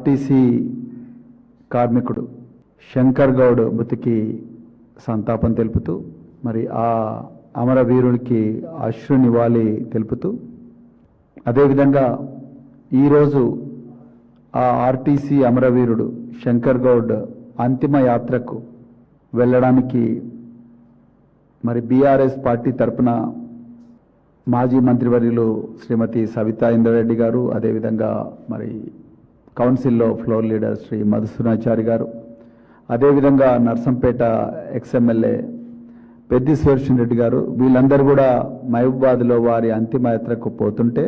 RTC కార్మికుడు శంకర్ గౌడ్ మృతికి సంతాపం తెలుపుతూ మరి ఆ అమరవీరుడికి అశ్రు నివాళి తెలుపుతూ అదేవిధంగా ఈరోజు ఆ ఆర్టీసీ అమరవీరుడు శంకర్ గౌడ్ అంతిమ యాత్రకు వెళ్ళడానికి మరి బీఆర్ఎస్ పార్టీ తరపున మాజీ మంత్రివర్యులు శ్రీమతి సవితా ఇంద్రారెడ్డి గారు, అదేవిధంగా మరి కౌన్సిల్లో ఫ్లోర్ లీడర్ శ్రీ మధుసూదనాచారి గారు, అదేవిధంగా నర్సంపేట ఎక్స్ఎమ్మెల్యే పెద్ది సుదర్శన్ రెడ్డి గారు, వీళ్ళందరూ కూడా మహబూబాబాద్లో వారి అంతిమయాత్రకు పోతుంటే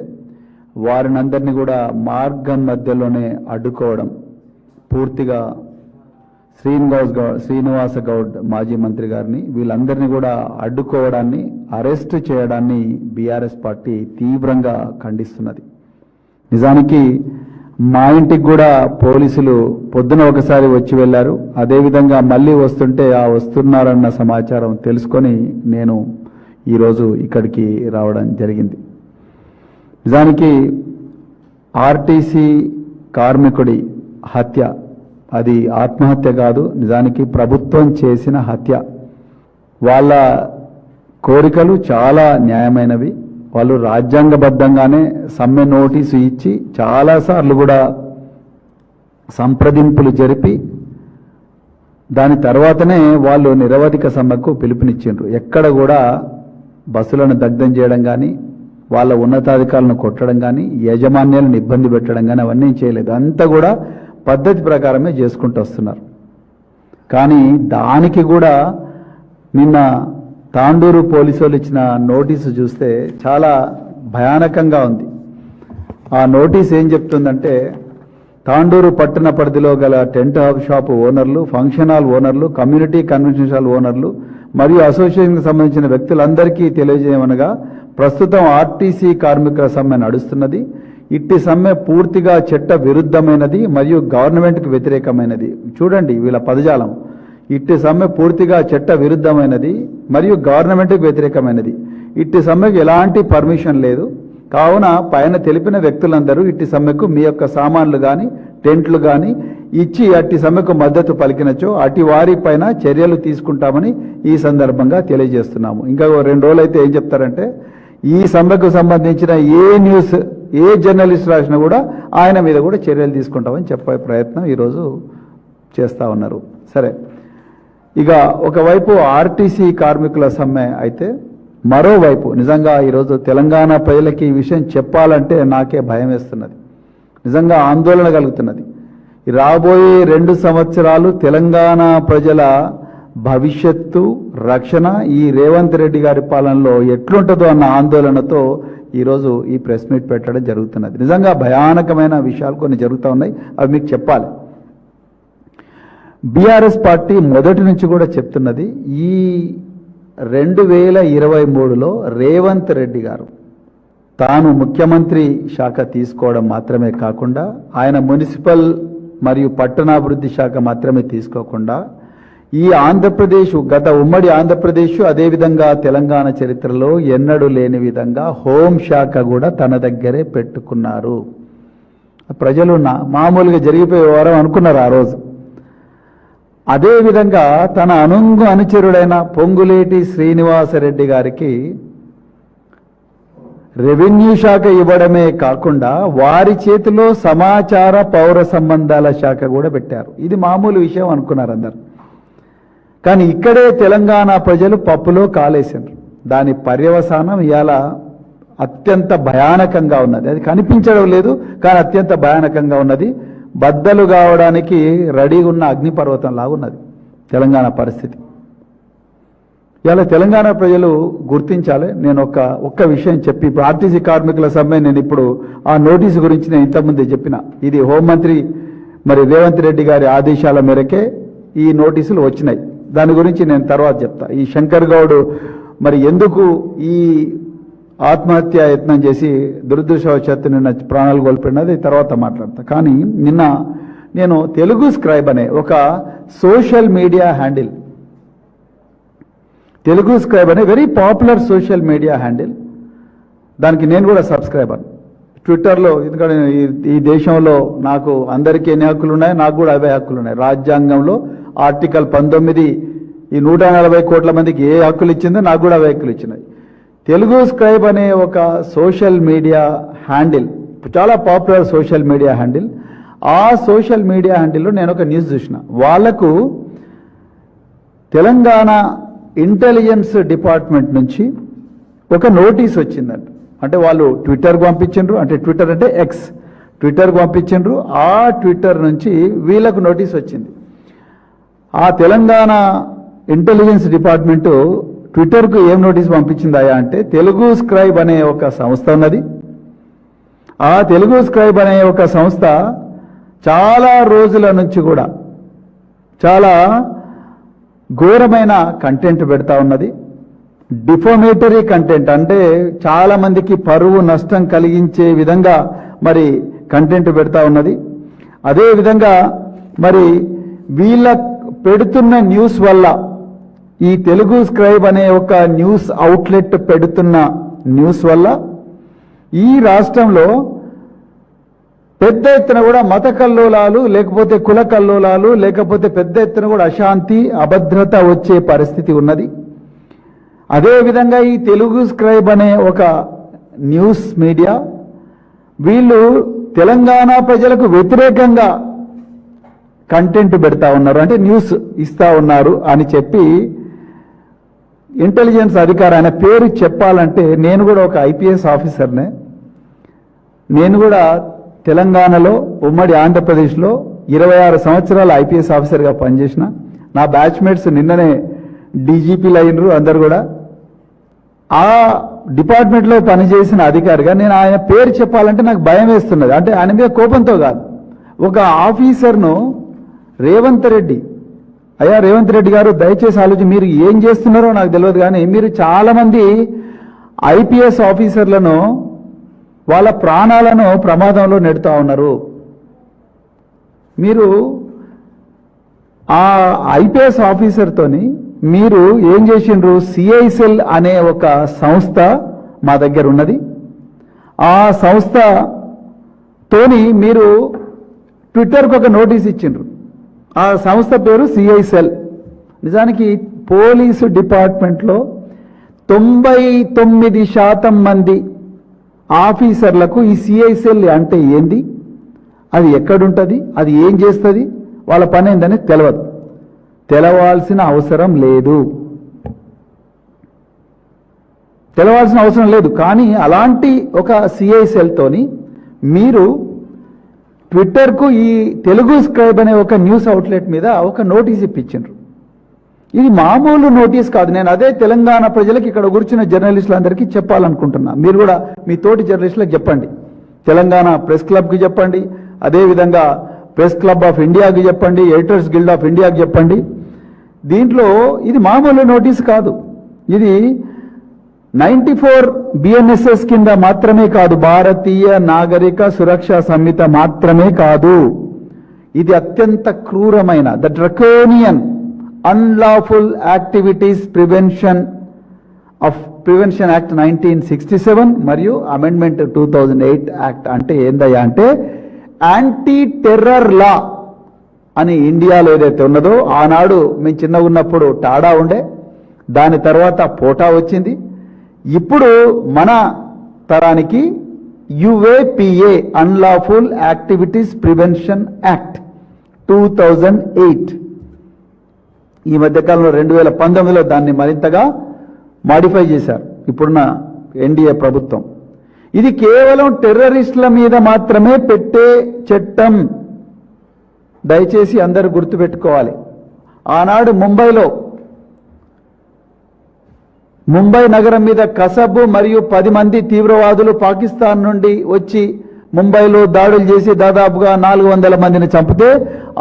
వారినందరినీ కూడా మార్గం మధ్యలోనే అడ్డుకోవడం, పూర్తిగా శ్రీనివాస గౌడ్ మాజీ మంత్రి గారిని వీళ్ళందరినీ కూడా అడ్డుకోవడాన్ని, అరెస్ట్ చేయడాన్ని బీఆర్ఎస్ పార్టీ తీవ్రంగా ఖండిస్తున్నది. నిజానికి మా ఇంటికి కూడా పోలీసులు పొద్దున ఒకసారి వచ్చి వెళ్ళారు. అదేవిధంగా మళ్ళీ వస్తుంటే వస్తున్నారన్న సమాచారం తెలుసుకొని నేను ఈరోజు ఇక్కడికి రావడం జరిగింది. నిజానికి ఆర్టీసీ కార్మికుడి హత్య అది ఆత్మహత్య కాదు, నిజానికి ప్రభుత్వం చేసిన హత్య. వాళ్ళ కోరికలు చాలా న్యాయమైనవి. వాళ్ళు రాజ్యాంగబద్ధంగానే సమ్మె నోటీసు ఇచ్చి చాలాసార్లు కూడా సంప్రదింపులు జరిపి దాని తర్వాతనే వాళ్ళు నిరవధిక సమ్మెకు పిలుపునిచ్చిండ్రు. ఎక్కడ కూడా బస్సులను దగ్ధం చేయడం కానీ, వాళ్ళ ఉన్నతాధికారులను కొట్టడం కానీ, యాజమాన్యాలను ఇబ్బంది పెట్టడం కానీ అవన్నీ చేయలేదు. అంతా కూడా పద్ధతి ప్రకారమే చేసుకుంటూ వస్తున్నారు. కానీ దానికి కూడా నిన్న తాండూరు పోలీసు వాళ్ళు ఇచ్చిన నోటీసు చూస్తే చాలా భయానకంగా ఉంది. ఆ నోటీస్ ఏం చెప్తుందంటే, తాండూరు పట్టణ పరిధిలో గల టెంట్ హబ్ షాప్ ఓనర్లు, ఫంక్షన్ హాల్ ఓనర్లు, కమ్యూనిటీ కన్వెన్షన్ హాల్ ఓనర్లు మరియు అసోసియేషన్కి సంబంధించిన వ్యక్తులందరికీ తెలియజేయమనగా, ప్రస్తుతం ఆర్టీసీ కార్మికుల సమ్మె నడుస్తున్నది. ఇట్టి సమ్మె పూర్తిగా చట్ట విరుద్ధమైనది మరియు గవర్నమెంట్కి వ్యతిరేకమైనది. చూడండి వీళ్ళ పదజాలం. ఇట్టి సమ్మె పూర్తిగా చట్ట విరుద్ధమైనది మరియు గవర్నమెంట్కి వ్యతిరేకమైనది. ఇట్టి సమ్మెకు ఎలాంటి పర్మిషన్ లేదు. కావున పైన తెలిపిన వ్యక్తులందరూ ఇట్టి సమ్మెకు మీ యొక్క సామాన్లు కానీ, టెంట్లు కానీ ఇచ్చి అట్టి సమ్మెకు మద్దతు పలికినచో అటు వారి పైన చర్యలు తీసుకుంటామని ఈ సందర్భంగా తెలియజేస్తున్నాము. ఇంకా 2 రోజులు అయితే ఏం చెప్తారంటే, ఈ సమ్మెకు సంబంధించిన ఏ న్యూస్, ఏ జర్నలిస్ట్ రాసినా కూడా ఆయన మీద కూడా చర్యలు తీసుకుంటామని చెప్పే ప్రయత్నం ఈరోజు చేస్తూ ఉన్నారు. సరే, ఇక ఒకవైపు ఆర్టీసీ కార్మికుల సమ్మె అయితే, మరోవైపు నిజంగా ఈరోజు తెలంగాణ ప్రజలకి ఈ విషయం చెప్పాలంటే నాకే భయం వేస్తున్నది, నిజంగా ఆందోళన కలుగుతున్నది. రాబోయే 2 సంవత్సరాలు తెలంగాణ ప్రజల భవిష్యత్తు రక్షణ ఈ రేవంత్ రెడ్డి గారి పాలనలో ఎట్లుంటుందో అన్న ఆందోళనతో ఈరోజు ఈ ప్రెస్ మీట్ పెట్టడం జరుగుతున్నది. నిజంగా భయానకమైన విషయాలు కొన్ని జరుగుతూ ఉన్నాయి, అవి మీకు చెప్పాలి. బీఆర్ఎస్ పార్టీ మొదటి నుంచి కూడా చెప్తున్నది, ఈ 2023లో రేవంత్ రెడ్డి గారు తాను ముఖ్యమంత్రి శాఖ తీసుకోవడం మాత్రమే కాకుండా, ఆయన మున్సిపల్ మరియు పట్టణాభివృద్ధి శాఖ మాత్రమే తీసుకోకుండా, ఈ ఆంధ్రప్రదేశ్ గత ఉమ్మడి ఆంధ్రప్రదేశ్ అదేవిధంగా తెలంగాణ చరిత్రలో ఎన్నడూ లేని విధంగా హోంశాఖ కూడా తన దగ్గరే పెట్టుకున్నారు. ప్రజలు మామూలుగా జరిగిపోయే వారం అనుకున్నారు ఆ రోజు. అదేవిధంగా తన అనుచరుడైన పొంగులేటి శ్రీనివాసరెడ్డి గారికి రెవెన్యూ శాఖ ఇవ్వడమే కాకుండా వారి చేతిలో సమాచార పౌర సంబంధాల శాఖ కూడా పెట్టారు. ఇది మామూలు విషయం అనుకున్నారు అందరు. కానీ ఇక్కడే తెలంగాణ ప్రజలు పప్పులో కాలేశారు. దాని పర్యవసానం ఇవాళ అత్యంత భయానకంగా ఉన్నది. అది కనిపించడం లేదు, కానీ అత్యంత భయానకంగా ఉన్నది. బద్దలు కావడానికి రెడీగా ఉన్న అగ్నిపర్వతం లాగున్నది తెలంగాణ పరిస్థితి. ఇలా తెలంగాణ ప్రజలు గుర్తించాలి. నేను ఒక్క విషయం చెప్పి, ఇప్పుడు ఆర్టీసీ కార్మికుల సమ్మె, నేను ఇప్పుడు ఆ నోటీసు గురించి నేను ఇంతకుముందే చెప్పిన, ఇది హోంమంత్రి మరి రేవంత్ రెడ్డి గారి ఆదేశాల మేరకే ఈ నోటీసులు వచ్చినాయి. దాని గురించి నేను తర్వాత చెప్తా. ఈ శంకర్ గౌడ్ మరి ఎందుకు ఈ ఆత్మహత్య యత్నం చేసి దురదృష్టవశాత్తు నిన్న ప్రాణాలు కోల్పోయినది తర్వాత మాట్లాడతా. కానీ నిన్న నేను తెలుగు స్క్రైబ్ అనే ఒక social media handle, Telugu scribe అనే very popular social media handle, దానికి నేను కూడా సబ్స్క్రైబర్. ట్విట్టర్లో, ఎందుకంటే ఈ దేశంలో నాకు అందరికీ ఎన్ని హక్కులు ఉన్నాయి, నాకు కూడా అవే హక్కులు ఉన్నాయి. రాజ్యాంగంలో ఆర్టికల్ 19 ఈ 140 కోట్ల మందికి ఏ హక్కులు ఇచ్చిందో నాకు కూడా అవే హక్కులు ఇచ్చినాయి. తెలుగు స్క్రైబ్ అనే ఒక సోషల్ మీడియా హ్యాండిల్, చాలా పాపులర్ సోషల్ మీడియా హ్యాండిల్. ఆ సోషల్ మీడియా హ్యాండిల్లో నేను ఒక న్యూస్ చూసిన. వాళ్లకు తెలంగాణ ఇంటెలిజెన్స్ డిపార్ట్మెంట్ నుంచి ఒక నోటీస్ వచ్చిందంట. అంటే వాళ్ళు ట్విట్టర్కి పంపించిండ్రు, అంటే ట్విట్టర్ అంటే ఎక్స్, ట్విట్టర్కి పంపించిండ్రు. ఆ ట్విట్టర్ నుంచి వీళ్ళకు నోటీస్ వచ్చింది. ఆ తెలంగాణ ఇంటెలిజెన్స్ డిపార్ట్మెంటు ట్విట్టర్కు ఏం నోటీస్ పంపించిందా అంటే, తెలుగు స్క్రైబ్ అనే ఒక సంస్థ ఉన్నది. ఆ తెలుగు స్క్రైబ్ అనే ఒక సంస్థ చాలా రోజుల నుంచి కూడా చాలా ఘోరమైన కంటెంట్ పెడతా ఉన్నది. డిఫామేటరీ కంటెంట్, అంటే చాలా మందికి పరువు నష్టం కలిగించే విధంగా మరి కంటెంట్ పెడతా ఉన్నది. అదేవిధంగా మరి వీళ్ళ పెడుతున్న న్యూస్ వల్ల, ఈ తెలుగు స్క్రైబ్ అనే ఒక న్యూస్ అవుట్లెట్ పెడుతున్న న్యూస్ వల్ల ఈ రాష్ట్రంలో పెద్ద ఎత్తున కూడా మత కల్లోలాలు, లేకపోతే కుల కల్లోలాలు, లేకపోతే పెద్ద ఎత్తున కూడా అశాంతి, అభద్రత వచ్చే పరిస్థితి ఉన్నది. అదేవిధంగా ఈ తెలుగు స్క్రైబ్ అనే ఒక న్యూస్ మీడియా వీళ్ళు తెలంగాణ ప్రజలకు వ్యతిరేకంగా కంటెంట్ పెడతా ఉన్నారు, అంటే న్యూస్ ఇస్తా ఉన్నారు అని చెప్పి ఇంటెలిజెన్స్ అధికారి, ఆయన పేరు చెప్పాలంటే, నేను కూడా ఒక ఐపీఎస్ ఆఫీసర్నే. నేను కూడా తెలంగాణలో ఉమ్మడి ఆంధ్రప్రదేశ్లో 26 సంవత్సరాలు ఐపీఎస్ ఆఫీసర్గా పనిచేసిన. నా బ్యాచ్మేట్స్ నిన్ననే డీజీపీలు అయినరు అందరు కూడా. ఆ డిపార్ట్మెంట్లో పనిచేసిన అధికారిగా నేను ఆయన పేరు చెప్పాలంటే నాకు భయం వేస్తున్నది. అంటే ఆయన మీద కోపంతో కాదు, ఒక ఆఫీసర్ను రేవంత్ రెడ్డి, అయ్యా రేవంత్ రెడ్డి గారు దయచేసి ఆలోచించి, మీరు ఏం చేస్తున్నారో నాకు తెలియదు, కానీ మీరు చాలామంది ఐపీఎస్ ఆఫీసర్లను వాళ్ళ ప్రాణాలను ప్రమాదంలో నెడుతూ ఉన్నారు. మీరు ఆ ఐపీఎస్ ఆఫీసర్తోని మీరు ఏం చేసిండ్రు, సిఐసెల్ అనే ఒక సంస్థ మా దగ్గర ఉన్నది. ఆ సంస్థతోని మీరు ట్విట్టర్కి ఒక నోటీస్ ఇచ్చిండ్రు. ఆ సంస్థ పేరు సిఐసెల్. నిజానికి పోలీసు డిపార్ట్మెంట్లో 99% మంది ఆఫీసర్లకు ఈ సిఐసెల్ అంటే ఏంది, అది ఎక్కడుంటుంది, అది ఏం చేస్తుంది, వాళ్ళ పని ఏందని తెలియదు, తెలవాల్సిన అవసరం లేదు. కానీ అలాంటి ఒక సిఐసెల్తోని మీరు ట్విట్టర్కు ఈ తెలుగు స్క్రైబ్ అనే ఒక న్యూస్ అవుట్లెట్ మీద ఒక నోటీస్ ఇప్పించారు. ఇది మామూలు నోటీస్ కాదు. నేను అదే తెలంగాణ ప్రజలకు, ఇక్కడ కూర్చున్న జర్నలిస్టులందరికీ చెప్పాలనుకుంటున్నా. మీరు కూడా మీ తోటి జర్నలిస్టులకు చెప్పండి, తెలంగాణ ప్రెస్ క్లబ్కి చెప్పండి, అదేవిధంగా ప్రెస్ క్లబ్ ఆఫ్ ఇండియాకి చెప్పండి, ఎడిటర్స్ గిల్డ్ ఆఫ్ ఇండియాకి చెప్పండి. దీంట్లో ఇది మామూలు నోటీస్ కాదు. ఇది 94 BNSS కింద మాత్రమే కాదు, భారతీయ నాగరిక సురక్ష సంహిత మాత్రమే కాదు, ఇది అత్యంత క్రూరమైన the draconian unlawful activities prevention act 1967 మరియు అమెండ్మెంట్ 2008 యాక్ట్. అంటే ఏందయ్యా అంటే, యాంటీ టెర్రర్ లా అని ఇండియాలో ఏదైతే ఉన్నదో, ఆనాడు మేము చిన్నగా ఉన్నప్పుడు టాడా ఉండే, దాని తర్వాత పోటా వచ్చింది, ఇప్పుడు మన తరానికి UAPA unlawful activities prevention act 2008. ఈ మధ్యకాలంలో 2019లో దాన్ని మరింతగా మాడిఫై చేశారు ఇప్పుడున్న ఎన్డీఏ ప్రభుత్వం. ఇది కేవలం టెర్రరిస్టుల మీద మాత్రమే పెట్టే చట్టం, దయచేసి అందరూ గుర్తుపెట్టుకోవాలి. ఆనాడు ముంబై నగరం మీద కసబ్ మరియు 10 మంది తీవ్రవాదులు పాకిస్తాన్ నుండి వచ్చి ముంబైలో దాడులు చేసి దాదాపుగా 400 మందిని చంపితే,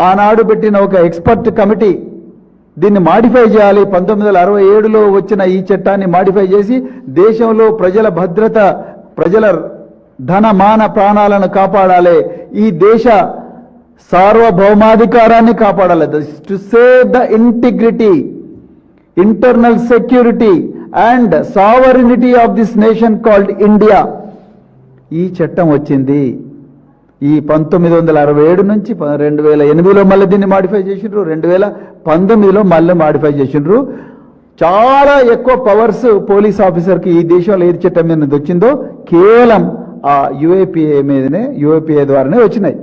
ఆనాడు పెట్టిన ఒక ఎక్స్పర్ట్ కమిటీ దీన్ని మాడిఫై చేయాలి, 1967లో వచ్చిన ఈ చట్టాన్ని మాడిఫై చేసి దేశంలో ప్రజల భద్రత, ప్రజల ధన మాన ప్రాణాలను కాపాడాలి, ఈ దేశ సార్వభౌమాధికారాన్ని కాపాడాలి, to save the integrity, internal security and sovereignty of this nation called India. ఈ చట్టం వచ్చింది ఈ 1967 నుంచి 2008లో మళ్ళీ దీన్ని మాడిఫై చేసిండ్రు, 2019లో మళ్ళీ మాడిఫై చేసిండ్రు. చాలా ఎక్కువ పవర్స్ పోలీస్ ఆఫీసర్కి ఈ దేశంలో ఏది చట్టం మీద వచ్చిందో కేవలం ఆ యుఏపిఏ ద్వారానే వచ్చినాయి.